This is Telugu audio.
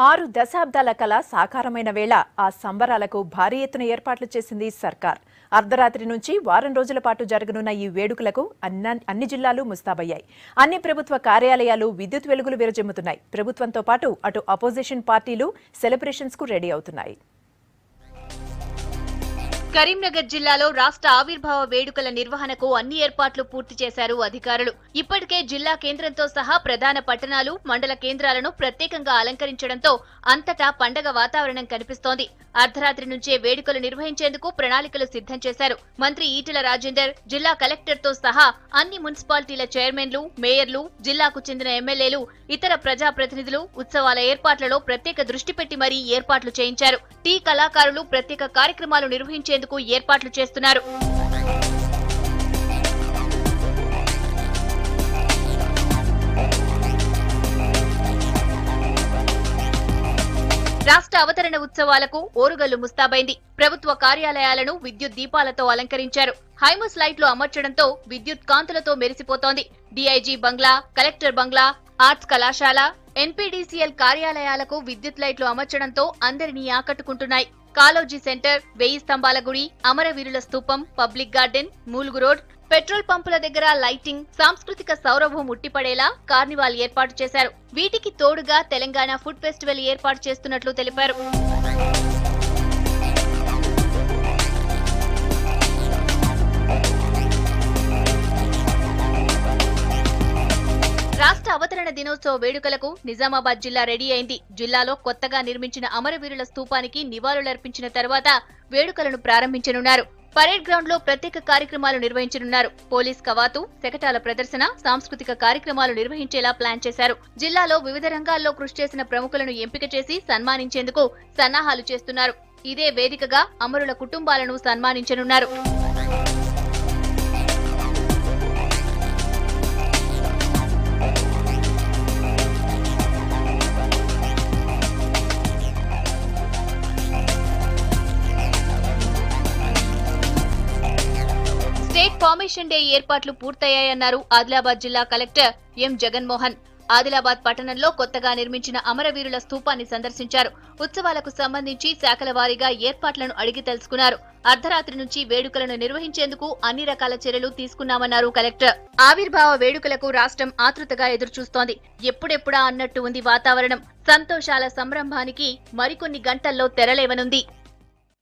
6 దశాబ్దాల కల సాకారమైన వేళ ఆ సంబరాలకు భారీ ఎత్తున ఏర్పాట్లు చేసింది సర్కార్. అర్ధరాత్రి నుంచి వారం రోజుల పాటు జరగనున్న ఈ వేడుకలకు అన్ని జిల్లాలు ముస్తాబయ్యాయి. అన్ని ప్రభుత్వ కార్యాలయాలు విద్యుత్ వెలుగులు విరజిమ్ముతున్నాయి. ప్రభుత్వంతో పాటు అటు అపోజిషన్ పార్టీలు సెలబ్రేషన్స్ కు రెడీ అవుతున్నాయి. కరీంనగర్ జిల్లాలో రాష్ట్ర ఆవిర్భావ వేడుకల నిర్వహణకు అన్ని ఏర్పాట్లు పూర్తి చేశారు అధికారులు. ఇప్పటికే జిల్లా కేంద్రంతో సహా ప్రధాన పట్టణాలు, మండల కేంద్రాలను ప్రత్యేకంగా అలంకరించడంతో అంతటా పండగ వాతావరణం కనిపిస్తోంది. అర్ధరాత్రి నుంచే వేడుకలు నిర్వహించేందుకు ప్రణాళికలు సిద్ధం చేశారు. మంత్రి ఈటెల రాజేందర్, జిల్లా కలెక్టర్తో సహా అన్ని మున్సిపాలిటీల చైర్మన్లు, మేయర్లు, జిల్లాకు చెందిన ఎమ్మెల్యేలు, ఇతర ప్రజాప్రతినిధులు ఉత్సవాల ఏర్పాట్లలో ప్రత్యేక దృష్టి పెట్టి మరీ ఏర్పాట్లు చేయించారు. టీ కళాకారులు ప్రత్యేక కార్యక్రమాలు నిర్వహించేందుకు ఏర్పాట్లు చేస్తున్నారు. రాష్ట్ర అవతరణ ఉత్సవాలకు ఓరుగల్లు ముస్తాబైంది. ప్రభుత్వ కార్యాలయాలను విద్యుత్ దీపాలతో అలంకరించారు. హైమస్ లైట్లు అమర్చడంతో విద్యుత్ కాంతులతో మెరిసిపోతోంది. డీఐజీ బంగ్లా, కలెక్టర్ బంగ్లా, ఆర్ట్స్ కళాశాల, ఎన్పీడీసీఎల్ కార్యాలయాలకు విద్యుత్ లైట్లు అమర్చడంతో అందరినీ ఆకట్టుకుంటున్నాయి. కాలోజీ సెంటర్, 1000 స్తంభాల గుడి, అమరవీరుల స్తూపం, పబ్లిక్ గార్డెన్, మూలుగు రోడ్, పెట్రోల్ పంపుల దగ్గర లైటింగ్, సాంస్కృతిక సౌరభం ఉట్టిపడేలా కార్నివాల్ ఏర్పాటు చేశారు. వీటికి తోడుగా తెలంగాణ ఫుడ్ ఫెస్టివల్ ఏర్పాటు చేస్తున్నట్లు తెలిపారు. రాష్ట్ర అవతరణ దినోత్సవ వేడుకలకు నిజామాబాద్ జిల్లా రెడీ అయింది. జిల్లాలో కొత్తగా నిర్మించిన అమరవీరుల స్తూపానికి నివాళులర్పించిన తర్వాత వేడుకలను ప్రారంభించనున్నారు. పరేడ్ గ్రౌండ్ లో ప్రత్యేక కార్యక్రమాలు నిర్వహించనున్నారు. పోలీస్ కవాతు, శకటాల ప్రదర్శన, సాంస్కృతిక కార్యక్రమాలు నిర్వహించేలా ప్లాన్ చేశారు. జిల్లాలో వివిధ రంగాల్లో కృషి చేసిన ప్రముఖులను ఎంపిక చేసి సన్మానించేందుకు సన్నాహాలు చేస్తున్నారు. ఇదే వేదికగా అమరుల కుటుంబాలను సన్మానించనున్నారు. స్టేట్ ఫార్మేషన్ డే ఏర్పాట్లు పూర్తయ్యాయన్నారు ఆదిలాబాద్ జిల్లా కలెక్టర్ ఎం జగన్మోహన్. ఆదిలాబాద్ పట్టణంలో కొత్తగా నిర్మించిన అమరవీరుల స్తూపాన్ని సందర్శించారు. ఉత్సవాలకు సంబంధించి శాఖల వారీగా ఏర్పాట్లను అడిగి తెలుసుకున్నారు. అర్ధరాత్రి నుంచి వేడుకలను నిర్వహించేందుకు అన్ని రకాల చర్యలు తీసుకున్నామన్నారు కలెక్టర్. ఆవిర్భావ వేడుకలకు రాష్ట్రం ఆతృతగా ఎదురుచూస్తోంది. ఎప్పుడెప్పుడా అన్నట్టు ఉంది వాతావరణం. సంతోషాల సంరంభానికి మరికొన్ని గంటల్లో తెరలేవనుంది.